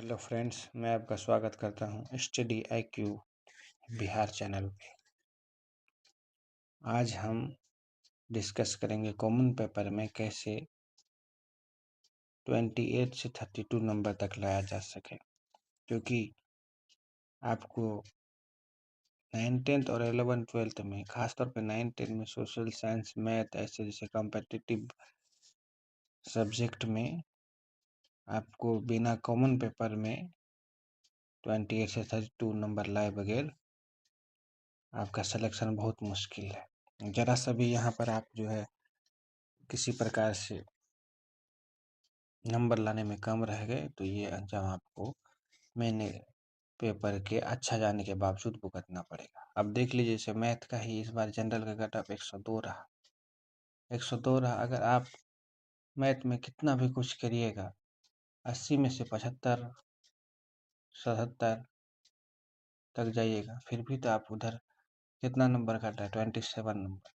Hello friends, मैं आपका स्वागत करता हूं स्टडी IQ बिहार चैनल पे। आज हम डिस्कस करेंगे कॉमन पेपर में कैसे 28 से 32 नंबर तक लाया जा सके, क्योंकि आपको 9, 10th और 11, 12th में, खासतौर पे 9, 10 में सोशल साइंस, मैथ ऐसे जैसे कॉम्पिटिटिव सब्जेक्ट में आपको बिना कॉमन पेपर में 28 से 32 नंबर लाए बगैर आपका सिलेक्शन बहुत मुश्किल है। ज़रा सा भी यहाँ पर आप जो है किसी प्रकार से नंबर लाने में कम रह गए तो ये अंजाम आपको मैंने पेपर के अच्छा जाने के बावजूद भुगतना पड़ेगा। अब देख लीजिए, जैसे मैथ का ही इस बार जनरल का कट ऑफ 102 रहा। 102 रहा। अगर आप मैथ में कितना भी कुछ करिएगा, 80 में से 75, 77 तक जाइएगा, फिर भी तो आप उधर कितना नंबर काटा है, 27 नंबर।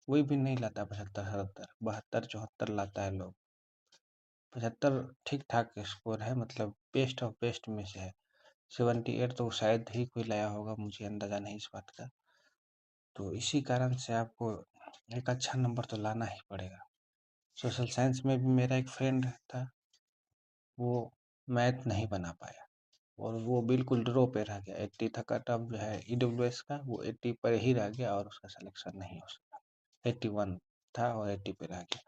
कोई भी नहीं लाता 75, 77, 72, 74 लाता है लोग। 75 ठीक ठाक स्कोर है, मतलब बेस्ट ऑफ बेस्ट में से है। 78 तो शायद ही कोई लाया होगा, मुझे अंदाजा नहीं इस बात का। तो इसी कारण से आपको एक अच्छा नंबर तो लाना ही पड़ेगा। सोशल साइंस में भी मेरा एक फ्रेंड था, वो मैथ नहीं बना पाया और वो बिल्कुल ड्रॉ पे रह गया। 80 था कट ऑफ जो है EWS का, वो 80 पर ही रह गया और उसका सिलेक्शन नहीं हो सका। 81 था और 80 पे रह गया।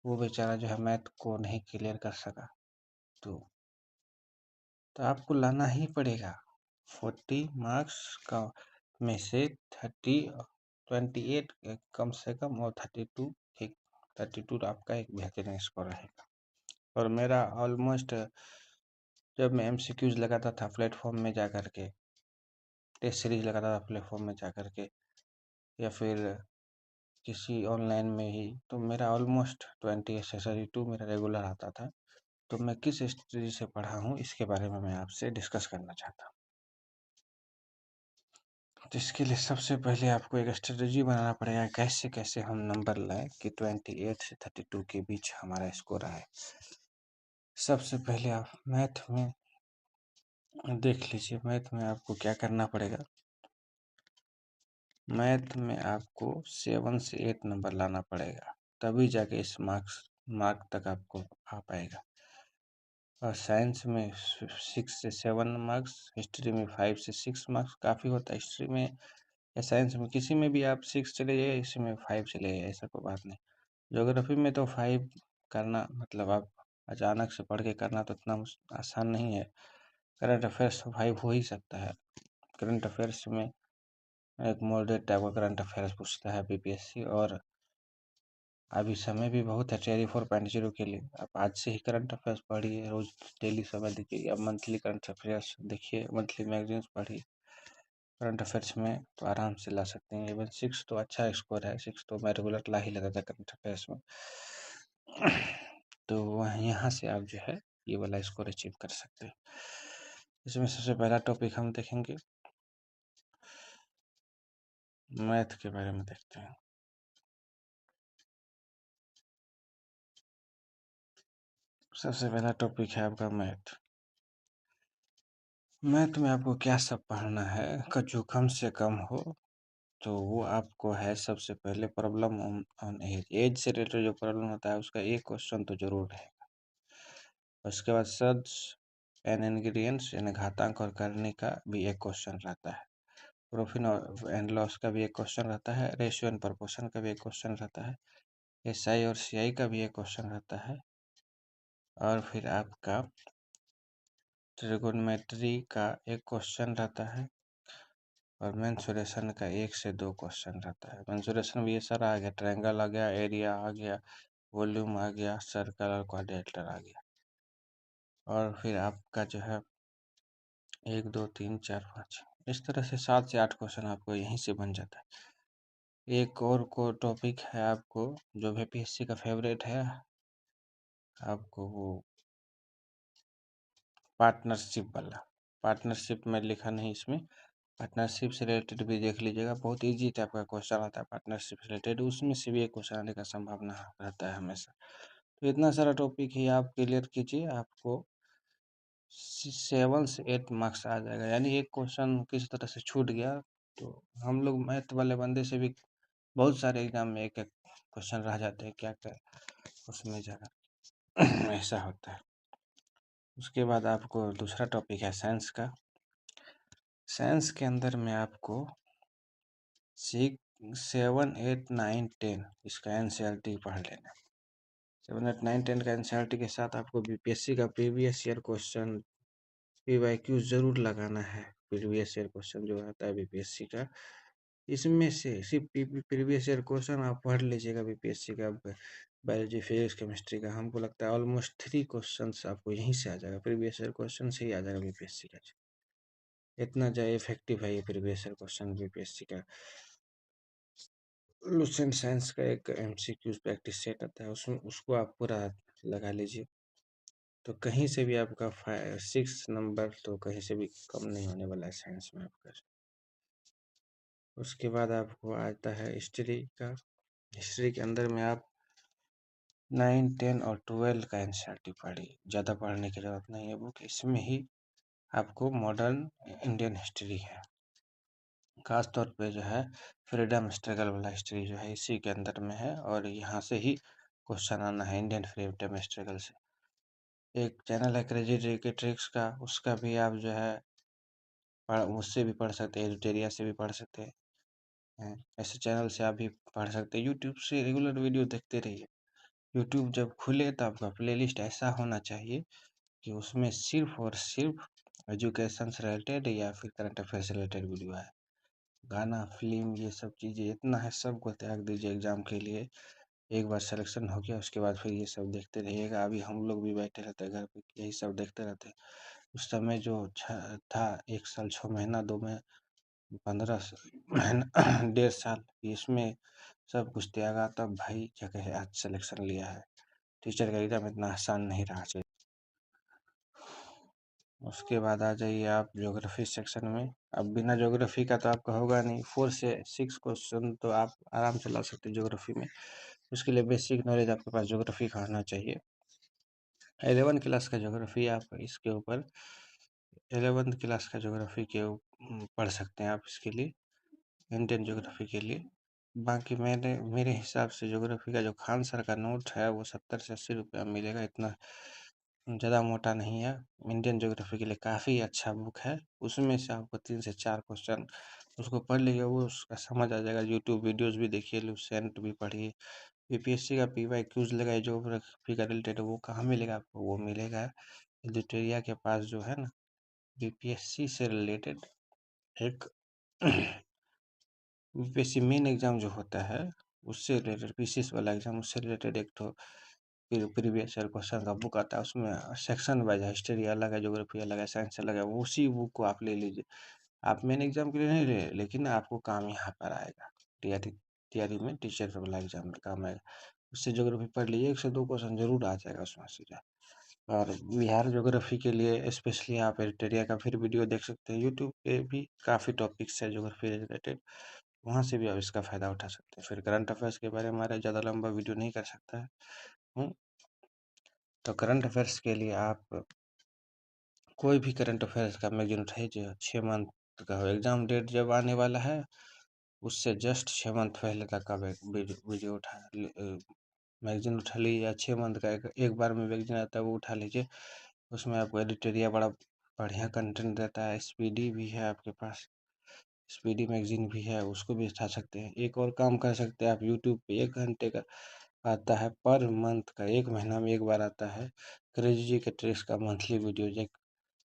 वो बेचारा जो है मैथ को नहीं क्लियर कर सका। तो आपको लाना ही पड़ेगा 40 मार्क्स का में से 28 कम से कम और 32 ठीक 32 आपका एक बेहतरीन स्कोर रहेगा। और मेरा ऑलमोस्ट जब मैं MCQs लगाता था प्लेटफॉर्म में जा कर के, टेस्ट सीरीज लगाता था प्लेटफॉर्म में जा कर के, या फिर किसी ऑनलाइन में ही, तो मेरा ऑलमोस्ट 20 से 32 मेरा रेगुलर आता था। तो मैं किस स्ट्रेटजी से पढ़ा हूँ इसके बारे में मैं आपसे डिस्कस करना चाहता हूँ। तो इसके लिए सबसे पहले आपको एक स्ट्रेटजी बनाना पड़ेगा, कैसे कैसे हम नंबर लाएं कि 28 से 32 के बीच हमारा स्कोर आए। सबसे पहले आप मैथ में देख लीजिए, मैथ में आपको क्या करना पड़ेगा। मैथ में आपको 7 से 8 नंबर लाना पड़ेगा, तभी जाके इस मार्क तक आपको आ पाएगा। और साइंस में 6 से 7 मार्क्स, हिस्ट्री में 5 से 6 मार्क्स काफ़ी होता है। हिस्ट्री में या साइंस में किसी में भी आप 6 चले जाइए, इसी में 5 चले जाइए, ऐसा कोई बात नहीं। ज्योग्राफी में तो 5 करना मतलब आप अचानक से पढ़ के करना तो इतना आसान नहीं है। करंट अफेयर्स तो 5 हो ही सकता है। करंट अफेयर्स में एक मॉडरेट टाइप का करंट अफेयर्स पूछता है BPSC, और अभी समय भी बहुत है टेरी 4.0 के लिए। आप आज से ही करंट अफेयर्स पढ़िए, रोज डेली समय दीजिए, या मंथली करंट अफेयर्स देखिए, मंथली मैगजीन्स पढ़िए। करंट अफेयर्स में तो आराम से ला सकते हैं। इवन 6 तो अच्छा स्कोर है, 6 तो मैं रेगुलर ला ही लेता था करंट अफेयर्स में। तो वह यहाँ से आप जो है ये वाला स्कोर अचीव कर सकते हैं। इसमें सबसे पहला टॉपिक हम देखेंगे, मैथ के बारे में देखते हैं। सबसे पहला टॉपिक है आपका मैथ। मैथ में आपको क्या सब पढ़ना है जो कम से कम हो, तो वो आपको है सबसे पहले प्रॉब्लम ऑन एज। एज से रिलेटेड जो प्रॉब्लम होता है उसका एक क्वेश्चन तो जरूर रहेगा। उसके बाद सच एंड इंग्रेडिएंट्स यानी घातांक और करने का भी एक क्वेश्चन रहता है। प्रॉफिट एंड लॉस का भी एक क्वेश्चन रहता है। रेशियो एंड प्रोपोर्शन का भी एक क्वेश्चन रहता है। SI और CI का भी एक क्वेश्चन रहता है। और फिर आपका ट्रिगोनोमेट्री का एक क्वेश्चन रहता है। और मेंसुरेशन का 1 से 2 क्वेश्चन रहता है। मेंसुरेशन भी ये सारा आ गया, ट्रायंगल आ गया, एरिया आ गया, वॉल्यूम आ गया, सर्कल और क्वाड्रिलेटरल आ गया। और फिर आपका जो है 1 2 3 4 5 इस तरह से 7 से 8 क्वेश्चन आपको यहीं से बन जाता है। एक और को टॉपिक है आपको जो VPSC का फेवरेट है, आपको वो पार्टनरशिप वाला। पार्टनरशिप में लिखा नहीं इसमें, पार्टनरशिप से रिलेटेड भी देख लीजिएगा। बहुत इजी टाइप का क्वेश्चन आता है पार्टनरशिप से रिलेटेड, उसमें से भी एक क्वेश्चन आने का संभावना रहता है हमेशा। तो इतना सारा टॉपिक ही आप क्लियर कीजिए, आपको 7 से 8 मार्क्स आ जाएगा, यानी एक क्वेश्चन किसी तरह से छूट गया तो हम लोग मैथ वाले बंदे से भी बहुत सारे एग्जाम में एक एक क्वेश्चन रह जाते हैं, क्या क्या उसमें जगह ऐसा होता है। उसके बाद आपको दूसरा टॉपिक है साइंस का। साइंस के अंदर में आपको 7, 8, 9, 10 इसका एनसीईआरटी पढ़ लेना। 7, 8, 9, 10 का एनसीईआरटी के साथ आपको बीपीएससी का प्रीवियस ईयर क्वेश्चन पीवाईक्यू जरूर लगाना है। प्रीवियस ईयर क्वेश्चन जो आता है बीपीएससी का, इसमें से सिर्फ प्रीवियस ईयर क्वेश्चन आप पढ़ लीजिएगा बीपीएससी का। बायोलॉजी, फिजिक्स, केमिस्ट्री का हमको लगता है ऑलमोस्ट 3 क्वेश्चंस आपको यहीं से आ जाएगा, प्रीवियस ईयर क्वेश्चन से ही आ जाएगा बीपीएससी का। इतना ज़्यादा इफेक्टिव है ये प्रीवियस ईयर क्वेश्चन बीपीएससी का। लुसेंट साइंस का एक एमसीक्यूज प्रैक्टिस सेट आता है, उसमें उसको आप पूरा लगा लीजिए, तो कहीं से भी आपका 6 नंबर तो कहीं से भी कम नहीं होने वाला है साइंस में आपका। उसके बाद आपको आता है हिस्ट्री का। हिस्ट्री के अंदर में आप 9, 10 और 12 का एनसीईआरटी पढ़िए, ज़्यादा पढ़ने की ज़रूरत नहीं है बुक, इसमें ही आपको मॉडर्न इंडियन हिस्ट्री है, खास तौर पे जो है फ्रीडम स्ट्रगल वाला हिस्ट्री जो है इसी के अंदर में है, और यहाँ से ही क्वेश्चन आना है, इंडियन फ्रीडम स्ट्रगल से। एक चैनल है क्रेजी ट्रिक्स का, उसका भी आप जो है उससे भी पढ़ सकते हैं, एडिटेरिया से भी पढ़ सकते हैं, ऐसे चैनल से आप भी पढ़ सकते हैं। यूट्यूब से रेगुलर वीडियो देखते रहिए। यूट्यूब जब खुले तो आपका प्लेलिस्ट ऐसा होना चाहिए कि उसमें सिर्फ और सिर्फ एजुकेशन से रिलेटेड या फिर करंट अफेयर से रिलेटेड वीडियो है। गाना, फिल्म, ये सब चीज़ें इतना है, सबको त्याग दीजिए एग्जाम के लिए। एक बार सिलेक्शन हो गया उसके बाद फिर ये सब देखते रहिएगा। अभी हम लोग भी बैठे रहते हैं घर पे, यही सब देखते रहते हैं। उस समय जो था 1 साल 6 महीना 2 में 15 महीना 1.5 साल, इसमें सब कुछ त्यागा तब भाई जगह आज सिलेक्शन लिया है। टीचर का एग्जाम इतना आसान नहीं रहा चाहिए। उसके बाद आ जाइए आप ज्योग्राफी सेक्शन में। अब बिना ज्योग्राफी का तो आपका होगा नहीं, 4 से 6 क्वेश्चन तो आप आराम से ला सकते हैं ज्योग्राफी में। उसके लिए बेसिक नॉलेज आपके पास ज्योग्राफी का होना चाहिए। 11 क्लास का ज्योग्राफी आप इसके ऊपर 11th क्लास का ज्योग्राफी पढ़ सकते हैं आप इसके लिए, इंडियन ज्योग्राफी के लिए। बाकी मेरे हिसाब से ज्योग्राफी का जो खान सर का नोट है वो 70 से 80 रुपया मिलेगा, इतना ज़्यादा मोटा नहीं है। इंडियन ज्योग्राफी के लिए काफ़ी अच्छा बुक है, उसमें से आपको 3 से 4 क्वेश्चन उसको पढ़ लीजिए, वो उसका समझ आ जाएगा। यूट्यूब वीडियोज़ भी देखिए, लुसेंट भी पढ़िए। यूपीएससी का पीवाईक्यूज लगाए ज्योग्राफी का रिलेटेड, वो कहाँ मिलेगा आपको? वो मिलेगा एडिटोरिया के पास जो है ना, यूपीएससी से रिलेटेड एक यूपीएससी मेन एग्जाम जो होता है उससे रिलेटेड, पीसीएस वाला एग्जाम उससे रिलेटेड एक तो प्रीवियस ईयर क्वेश्चन का बुक आता है, उसमें सेक्शन वाइज है, हिस्ट्री अलग है, ज्योग्राफी अलग है, साइंस अलग है। उसी बुक को आप ले लीजिए। आप मेन एग्जाम के लिए नहीं ले, लेकिन आपको काम यहाँ पर आएगा, तैयारी तैयारी में टीचर वाला एग्जाम में काम आएगा। उससे ज्योग्राफी पढ़ लीजिए, 1 से 2 क्वेश्चन जरूर आ जाएगा उसमें से जो। और बिहार ज्योग्राफी के लिए स्पेशली आप एडिटोरिया का फिर वीडियो देख सकते हैं। यूट्यूब पे भी काफ़ी टॉपिक्स है ज्योग्राफी रिलेटेड, वहाँ से भी आप इसका फ़ायदा उठा सकते हैं। फिर करंट अफेयर्स के बारे में हमारा ज़्यादा लंबा वीडियो नहीं कर सकता है। तो करंट अफेयर्स के लिए आप कोई भी करंट अफेयर्स का मैगजीन उठाइए जो 6 मंथ का हो। एग्ज़ाम डेट जब आने वाला है उससे जस्ट 6 मंथ पहले तक का वीडियो मैगजीन उठा लीजिए, या 6 मंथ का एक बार में मैगजीन आता है वो उठा लीजिए। उसमें आपको एडिटोरिया बड़ा बढ़िया कंटेंट देता है। स्पीडी भी है आपके पास, स्पीडी मैगजीन भी है, उसको भी उठा सकते हैं। एक और काम कर सकते हैं आप, यूट्यूब पे 1 घंटे का आता है पर मंथ का, 1 महीना में 1 बार आता है क्रेजी जी के ट्रिक्स का मंथली वीडियो, जो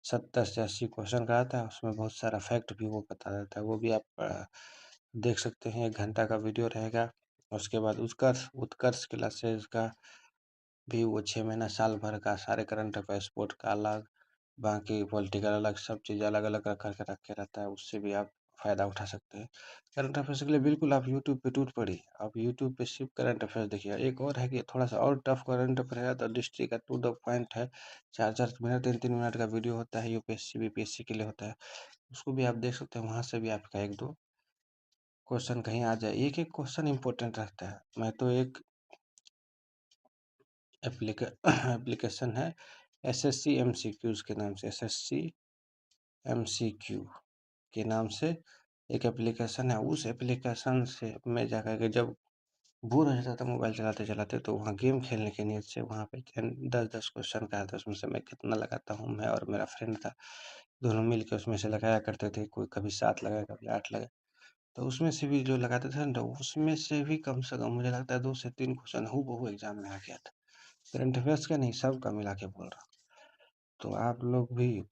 70 से 80 क्वेश्चन का आता है। उसमें बहुत सारा फैक्ट भी वो बता देता है, वो भी आप देख सकते हैं। 1 घंटा का वीडियो रहेगा। उसके बाद उत्कर्ष उत्कर्ष क्लासेस का भी वो 6 महीना साल भर का सारे करंट अफेयर, स्पोर्ट का अलग, बाकी पॉलिटिकल अलग, सब चीज़ अलग अलग रख करके रखे रहता है, उससे भी आप फ़ायदा उठा सकते हैं। करंट अफेयर्स के लिए बिल्कुल आप यूट्यूब पे टूट पड़िए, आप यूट्यूब पे सिर्फ करंट अफेयर्स देखिए। एक और है कि थोड़ा सा और टफ करंट अफेयर है तो डिस्ट्रिक्ट का टू द पॉइंट है, 4-4 मिनट 3-3 मिनट का वीडियो होता है, यूपीएससी बीपीएससी के लिए होता है, उसको भी आप देख सकते हैं। वहाँ से भी आपका 1-2 क्वेश्चन कहीं आ जाए, एक एक क्वेश्चन इंपॉर्टेंट रहता है। मैं तो एक एप्लीकेशन है एसएससी एमसीक्यूज के नाम से, एसएससी एमसीक्यू के नाम से एक एप्लीकेशन है। उस एप्लीकेशन से मैं जाकर के जब बोर हो जाता था मोबाइल चलाते-चलाते, तो वहाँ गेम खेलने की नीयत से वहाँ पे 10-10 क्वेश्चन का आता है, उसमें से मैं कितना लगाता हूँ, मैं और मेरा फ्रेंड था, दोनों मिल के उसमें से लगाया करते थे। कोई कभी 7 लगाए, कभी 8 लगाए। तो उसमें से भी जो लगाते थे ना, तो उसमें से भी कम से कम मुझे लगता है 2 से 3 क्वेश्चन हूबहू एग्ज़ाम में आ गया था। करंट अफेयर्स का नहीं, सबका मिला के बोल रहा हूँ। तो आप लोग भी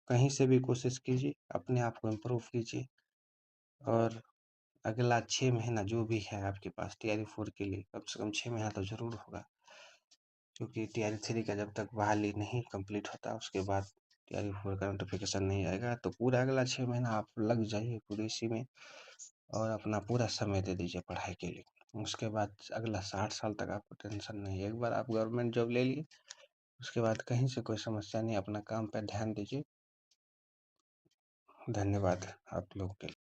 कहीं से भी कोशिश कीजिए, अपने आप को इम्प्रूव कीजिए, और अगला 6 महीना जो भी है आपके पास तैयारी 4 के लिए, कम से कम 6 महीना तो ज़रूर होगा। क्योंकि तैयारी 3 का जब तक बहाली नहीं कंप्लीट होता, उसके बाद तैयारी 4 का नोटिफिकेशन नहीं आएगा। तो पूरा अगला 6 महीना आप लग जाइए पूरे इसी में, और अपना पूरा समय दे दीजिए पढ़ाई के लिए। उसके बाद अगला 60 साल तक आपको टेंशन नहीं है। एक बार आप गवर्नमेंट जॉब ले लिए, उसके बाद कहीं से कोई समस्या नहीं, अपना काम पे ध्यान दीजिए। धन्यवाद आप लोग के लिए।